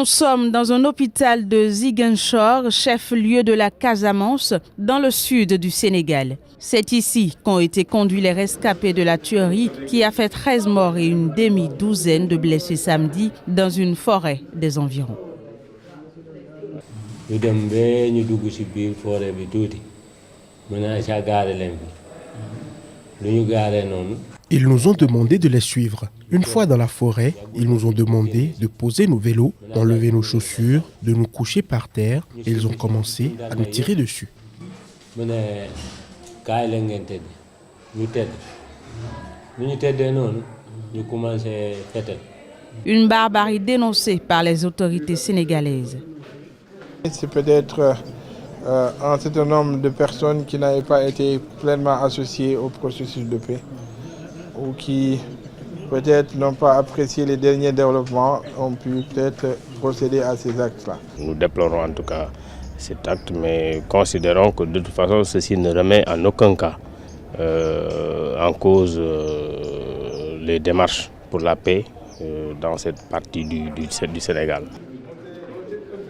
Nous sommes dans un hôpital de Ziguinchor, chef-lieu de la Casamance, dans le sud du Sénégal. C'est ici qu'ont été conduits les rescapés de la tuerie qui a fait 13 morts et une demi-douzaine de blessés samedi dans une forêt des environs. Ils nous ont demandé de les suivre. Une fois dans la forêt, ils nous ont demandé de poser nos vélos, d'enlever nos chaussures, de nous coucher par terre et ils ont commencé à nous tirer dessus. Une barbarie dénoncée par les autorités sénégalaises. C'est peut-être un certain nombre de personnes qui n'avaient pas été pleinement associées au processus de paix ou qui peut-être n'ont pas apprécié les derniers développements, ont pu peut-être procéder à ces actes-là. Nous déplorons en tout cas cet acte, mais considérons que de toute façon ceci ne remet en aucun cas en cause les démarches pour la paix dans cette partie du Sénégal.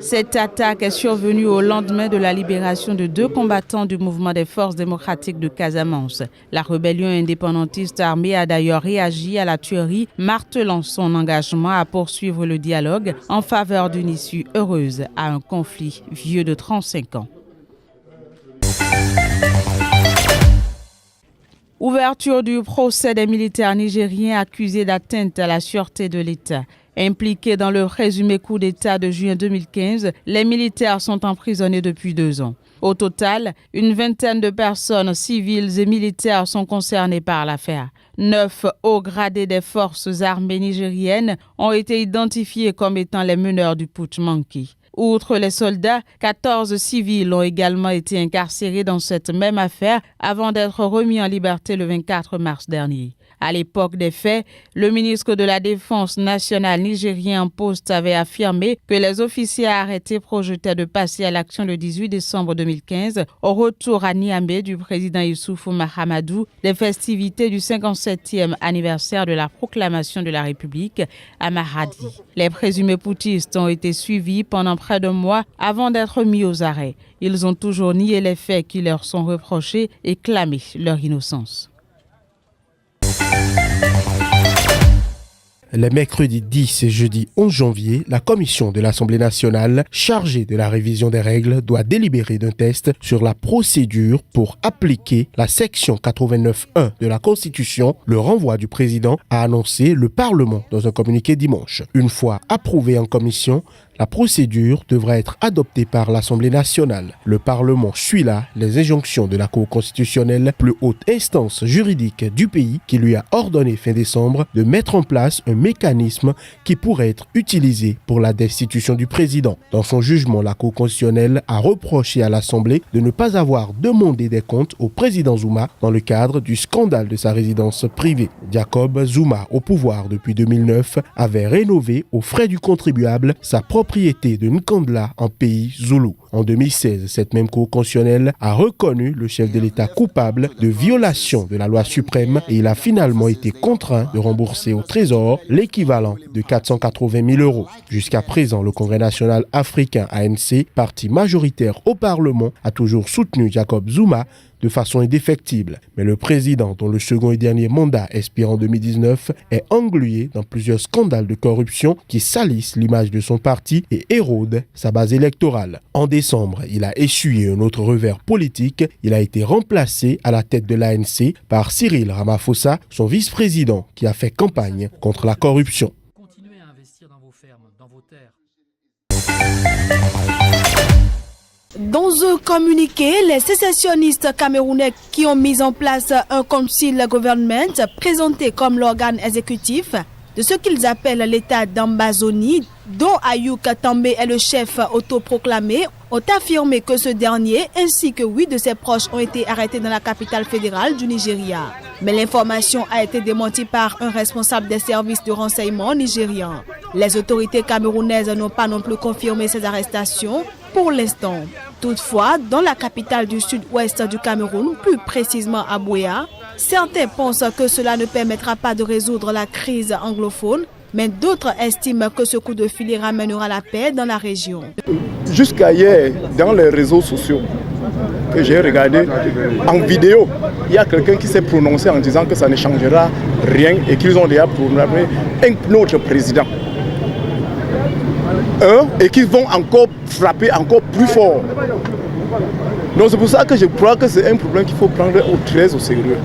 Cette attaque est survenue au lendemain de la libération de 2 combattants du mouvement des forces démocratiques de Casamance. La rébellion indépendantiste armée a d'ailleurs réagi à la tuerie, martelant son engagement à poursuivre le dialogue en faveur d'une issue heureuse à un conflit vieux de 35 ans. Ouverture du procès des militaires nigériens accusés d'atteinte à la sûreté de l'État. Impliqués dans le présumé coup d'État de juin 2015, les militaires sont emprisonnés depuis 2 ans. Au total, une vingtaine de personnes civiles et militaires sont concernées par l'affaire. 9 hauts gradés des forces armées nigériennes ont été identifiés comme étant les meneurs du putsch manqué. Outre les soldats, 14 civils ont également été incarcérés dans cette même affaire avant d'être remis en liberté le 24 mars dernier. À l'époque des faits, le ministre de la Défense nationale nigérien en poste avait affirmé que les officiers arrêtés projetaient de passer à l'action le 18 décembre 2015 au retour à Niamey du président Issoufou Mahamadou des festivités du 57e anniversaire de la proclamation de la République à Maradi. Les présumés putschistes ont été suivis pendant près d'1 mois avant d'être mis aux arrêts. Ils ont toujours nié les faits qui leur sont reprochés et clamé leur innocence. Les mercredis 10 et jeudi 11 janvier, la commission de l'Assemblée nationale chargée de la révision des règles doit délibérer d'un test sur la procédure pour appliquer la section 89.1 de la Constitution. Le renvoi du président a annoncé le Parlement dans un communiqué dimanche. Une fois approuvée en commission, la procédure devra être adoptée par l'Assemblée nationale. Le Parlement suit là les injonctions de la Cour constitutionnelle, plus haute instance juridique du pays, qui lui a ordonné fin décembre de mettre en place un mécanisme qui pourrait être utilisé pour la destitution du président. Dans son jugement, la Cour constitutionnelle a reproché à l'Assemblée de ne pas avoir demandé des comptes au président Zuma dans le cadre du scandale de sa résidence privée. Jacob Zuma, au pouvoir depuis 2009, avait rénové aux frais du contribuable sa propriété de Nkandla en pays zoulou. En 2016, cette même Cour constitutionnelle a reconnu le chef de l'État coupable de violation de la loi suprême et il a finalement été contraint de rembourser au Trésor l'équivalent de 480 000 €. Jusqu'à présent, le Congrès national africain ANC, parti majoritaire au Parlement, a toujours soutenu Jacob Zuma de façon indéfectible. Mais le président, dont le second et dernier mandat expire en 2019, est englué dans plusieurs scandales de corruption qui salissent l'image de son parti et érodent sa base électorale. En décembre, il a essuyé un autre revers politique. Il a été remplacé à la tête de l'ANC par Cyril Ramaphosa, son vice-président, qui a fait campagne contre la corruption. Continuez à investir dans vos fermes, dans vos terres. Dans un communiqué, les sécessionnistes camerounais qui ont mis en place un council government présenté comme l'organe exécutif de ce qu'ils appellent l'État d'Ambazonie, dont Ayuk Tambe est le chef autoproclamé, ont affirmé que ce dernier ainsi que 8 de ses proches ont été arrêtés dans la capitale fédérale du Nigeria. Mais l'information a été démentie par un responsable des services de renseignement nigérians. Les autorités camerounaises n'ont pas non plus confirmé ces arrestations pour l'instant. Toutefois, dans la capitale du sud-ouest du Cameroun, plus précisément à Buea, certains pensent que cela ne permettra pas de résoudre la crise anglophone Mais d'autres estiment que ce coup de filet ramènera la paix dans la région. Jusqu'à hier, dans les réseaux sociaux que j'ai regardé en vidéo, il y a quelqu'un qui s'est prononcé en disant que ça ne changera rien et qu'ils ont déjà prononcé un autre président. Et qu'ils vont encore frapper encore plus fort. Donc c'est pour ça que je crois que c'est un problème qu'il faut prendre très au sérieux.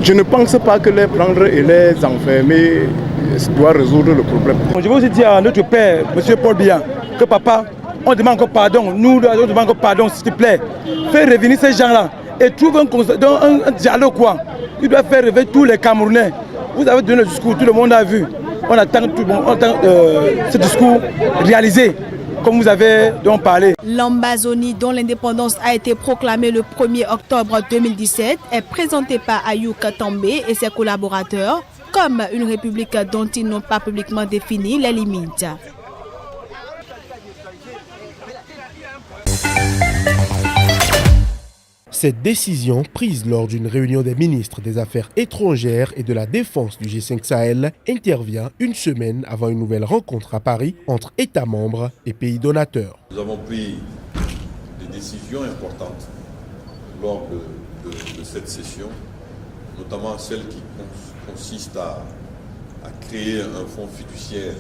Je ne pense pas que les prendre et les enfermer doit résoudre le problème. Je veux aussi dire à notre père, M. Paul Biya, que papa, on demande encore pardon. Nous, on demande encore pardon, s'il te plaît. Fais revenir ces gens-là et trouve un dialogue, quoi. Il doit faire revenir tous les Camerounais. Vous avez donné le discours, tout le monde a vu. On attend ce discours réalisé, comme vous avez donc parlé. L'Ambazonie, dont l'indépendance a été proclamée le 1er octobre 2017, est présentée par Ayuk També et ses collaborateurs comme une république dont ils n'ont pas publiquement défini les limites. Cette décision, prise lors d'une réunion des ministres des Affaires étrangères et de la Défense du G5 Sahel, intervient une semaine avant une nouvelle rencontre à Paris entre États membres et pays donateurs. Nous avons pris des décisions importantes lors de cette session, notamment celle qui consiste à créer un fonds fiduciaire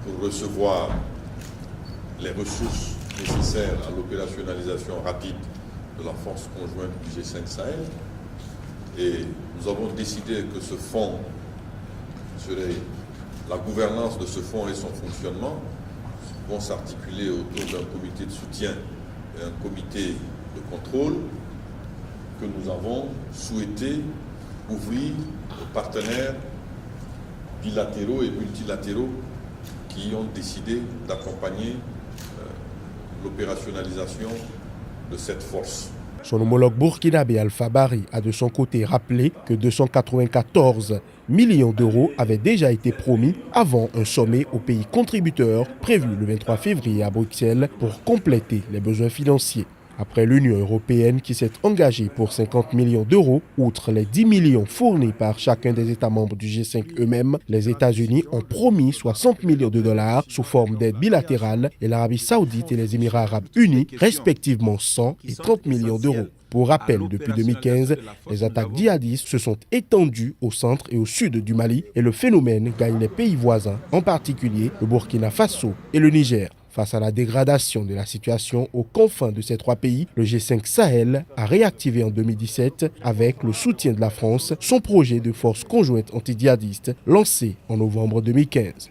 pour recevoir les ressources nécessaires à l'opérationnalisation rapide de la force conjointe du G5 Sahel. Et nous avons décidé que ce fonds la gouvernance de ce fonds et son fonctionnement vont s'articuler autour d'un comité de soutien et un comité de contrôle que nous avons souhaité ouvrir aux partenaires bilatéraux et multilatéraux qui ont décidé d'accompagner l'opérationnalisation de cette force. Son homologue burkinabé Alpha Bari a de son côté rappelé que 294 millions d'euros avaient déjà été promis avant un sommet aux pays contributeurs prévu le 23 février à Bruxelles pour compléter les besoins financiers. Après l'Union européenne qui s'est engagée pour 50 millions d'euros, outre les 10 millions fournis par chacun des États membres du G5 eux-mêmes, les États-Unis ont promis 60 millions de dollars sous forme d'aide bilatérale et l'Arabie Saoudite et les Émirats Arabes Unis, respectivement 100 et 30 millions d'euros. Pour rappel, depuis 2015, les attaques djihadistes se sont étendues au centre et au sud du Mali et le phénomène gagne les pays voisins, en particulier le Burkina Faso et le Niger. Face à la dégradation de la situation aux confins de ces trois pays, le G5 Sahel a réactivé en 2017, avec le soutien de la France, son projet de force conjointe anti-djihadiste lancé en novembre 2015.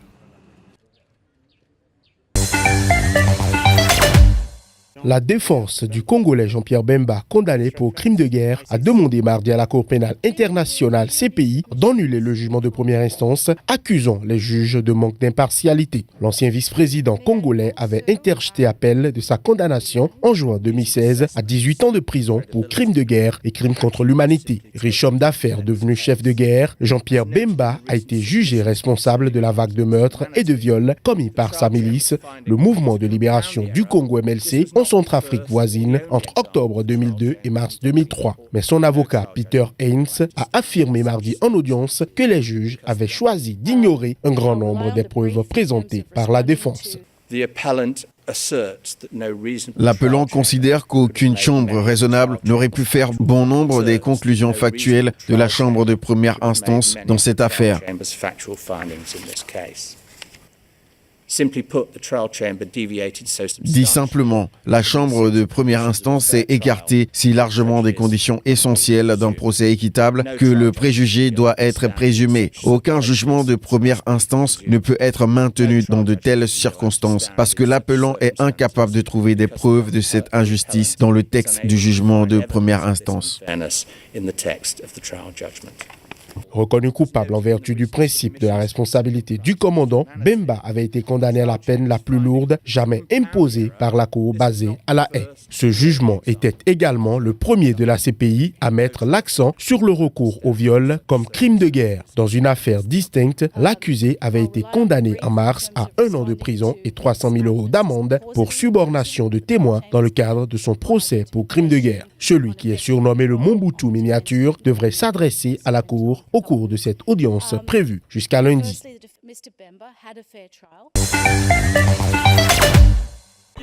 La défense du Congolais Jean-Pierre Bemba, condamné pour crime de guerre, a demandé mardi à la Cour pénale internationale CPI d'annuler le jugement de première instance, accusant les juges de manque d'impartialité. L'ancien vice-président congolais avait interjeté appel de sa condamnation en juin 2016 à 18 ans de prison pour crime de guerre et crime contre l'humanité. Riche homme d'affaires devenu chef de guerre, Jean-Pierre Bemba a été jugé responsable de la vague de meurtres et de viols commis par sa milice, le mouvement de libération du Congo MLC, en Centrafrique voisine entre octobre 2002 et mars 2003. Mais son avocat Peter Haynes a affirmé mardi en audience que les juges avaient choisi d'ignorer un grand nombre des preuves présentées par la défense. L'appelant considère qu'aucune chambre raisonnable n'aurait pu faire bon nombre des conclusions factuelles de la chambre de première instance dans cette affaire. Dit simplement, la chambre de première instance s'est écartée si largement des conditions essentielles d'un procès équitable que le préjugé doit être présumé. Aucun jugement de première instance ne peut être maintenu dans de telles circonstances parce que l'appelant est incapable de trouver des preuves de cette injustice dans le texte du jugement de première instance. Reconnu coupable en vertu du principe de la responsabilité du commandant, Bemba avait été condamné à la peine la plus lourde jamais imposée par la Cour basée à La Haye. Ce jugement était également le premier de la CPI à mettre l'accent sur le recours au viol comme crime de guerre. Dans une affaire distincte, l'accusé avait été condamné en mars à 1 an de prison et 300 000 € d'amende pour subornation de témoins dans le cadre de son procès pour crime de guerre. Celui qui est surnommé le Mobutu miniature devrait s'adresser à la Cour au cours de cette audience prévue jusqu'à lundi.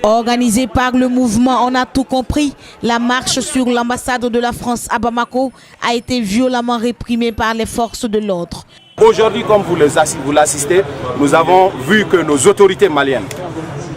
Organisée par le mouvement On a tout compris, la marche sur l'ambassade de la France à Bamako a été violemment réprimée par les forces de l'ordre. Aujourd'hui, comme vous l'assistez, nous avons vu que nos autorités maliennes,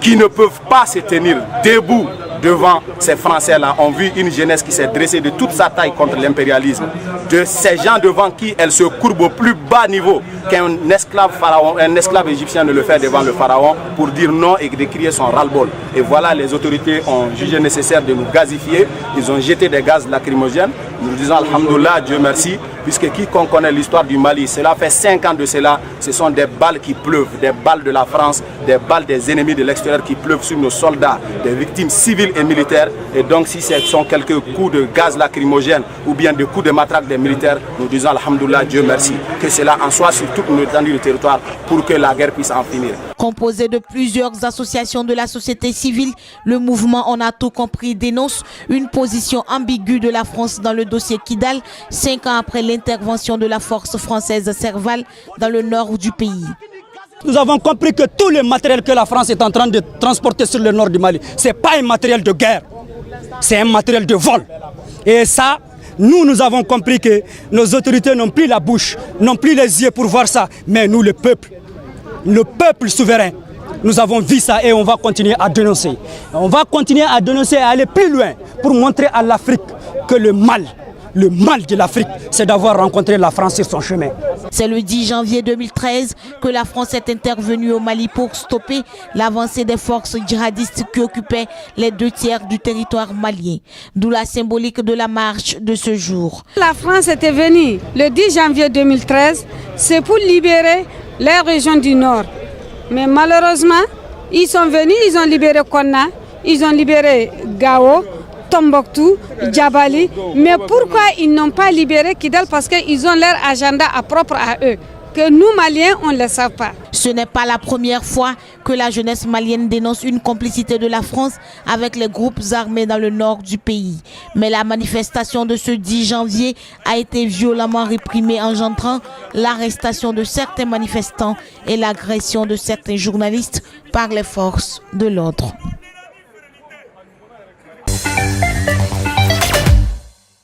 qui ne peuvent pas se tenir debout devant ces Français-là, ont vu une jeunesse qui s'est dressée de toute sa taille contre l'impérialisme, de ces gens devant qui elle se courbe au plus bas niveau qu'un esclave pharaon, un esclave égyptien ne le fait devant le pharaon pour dire non et de crier son ras-le-bol. Et voilà, les autorités ont jugé nécessaire de nous gazifier, ils ont jeté des gaz lacrymogènes. Nous disons alhamdoulilah, Dieu merci, puisque quiconque connaît l'histoire du Mali, cela fait 5 ans de cela, ce sont des balles qui pleuvent, des balles de la France, des balles des ennemis de l'extérieur qui pleuvent sur nos soldats, des victimes civiles et militaires. Et donc si ce sont quelques coups de gaz lacrymogène ou bien des coups de matraque des militaires, nous disons alhamdoulilah, Dieu merci, que cela en soit sur toute l'étendue du territoire pour que la guerre puisse en finir. Composé de plusieurs associations de la société civile, le mouvement On a tout compris dénonce une position ambiguë de la France dans le dossier Kidal, 5 ans après l'intervention de la force française Serval dans le nord du pays. Nous avons compris que tout le matériel que la France est en train de transporter sur le nord du Mali, ce n'est pas un matériel de guerre, c'est un matériel de vol. Et ça, nous avons compris que nos autorités n'ont plus la bouche, n'ont plus les yeux pour voir ça. Mais nous, le peuple souverain, nous avons vu ça et on va continuer à dénoncer. On va continuer à dénoncer et à aller plus loin pour montrer à l'Afrique que le mal de l'Afrique, c'est d'avoir rencontré la France sur son chemin. C'est le 10 janvier 2013 que la France est intervenue au Mali pour stopper l'avancée des forces djihadistes qui occupaient les 2/3 du territoire malien. D'où la symbolique de la marche de ce jour. La France était venue le 10 janvier 2013, c'est pour libérer les régions du Nord. Mais malheureusement, ils sont venus, ils ont libéré Konna, ils ont libéré Gao, Tombouctou, Djabali, mais pourquoi ils n'ont pas libéré Kidal? Parce qu'ils ont leur agenda propre à eux, que nous Maliens, on ne le sait pas. Ce n'est pas la première fois que la jeunesse malienne dénonce une complicité de la France avec les groupes armés dans le nord du pays. Mais la manifestation de ce 10 janvier a été violemment réprimée, engendrant l'arrestation de certains manifestants et l'agression de certains journalistes par les forces de l'ordre.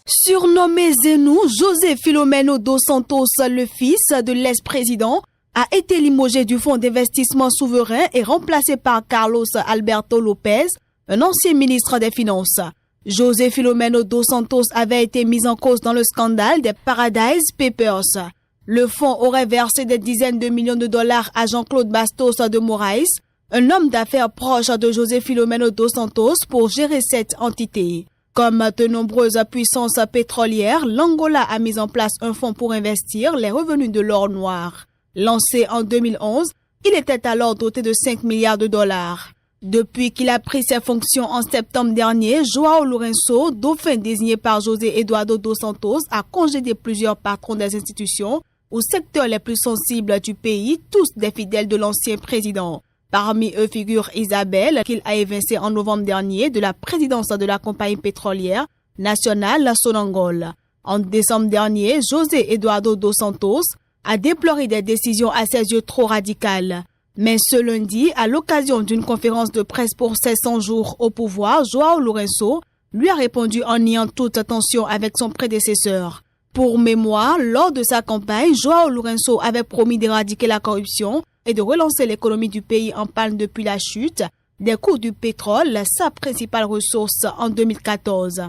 Surnommé Zenou, José Filomeno dos Santos, le fils de l'ex-président, a été limogé du fonds d'investissement souverain et remplacé par Carlos Alberto Lopez, un ancien ministre des Finances. José Filomeno dos Santos avait été mis en cause dans le scandale des Paradise Papers. Le fonds aurait versé des dizaines de millions de dollars à Jean-Claude Bastos de Moraes, un homme d'affaires proche de José Filomeno dos Santos, pour gérer cette entité. Comme de nombreuses puissances pétrolières, l'Angola a mis en place un fonds pour investir les revenus de l'or noir. Lancé en 2011, il était alors doté de 5 milliards de dollars. Depuis qu'il a pris ses fonctions en septembre dernier, João Lourenço, dauphin désigné par José Eduardo dos Santos, a congédié plusieurs patrons des institutions aux secteurs les plus sensibles du pays, tous des fidèles de l'ancien président. Parmi eux figure Isabelle, qu'il a évincé en novembre dernier de la présidence de la compagnie pétrolière nationale Sonangol. En décembre dernier, José Eduardo dos Santos a déploré des décisions à ses yeux trop radicales. Mais ce lundi, à l'occasion d'une conférence de presse pour ses 100 jours au pouvoir, João Lourenço lui a répondu en niant toute tension avec son prédécesseur. Pour mémoire, lors de sa campagne, João Lourenço avait promis d'éradiquer la corruption et de relancer l'économie du pays en panne depuis la chute des cours du pétrole, sa principale ressource en 2014.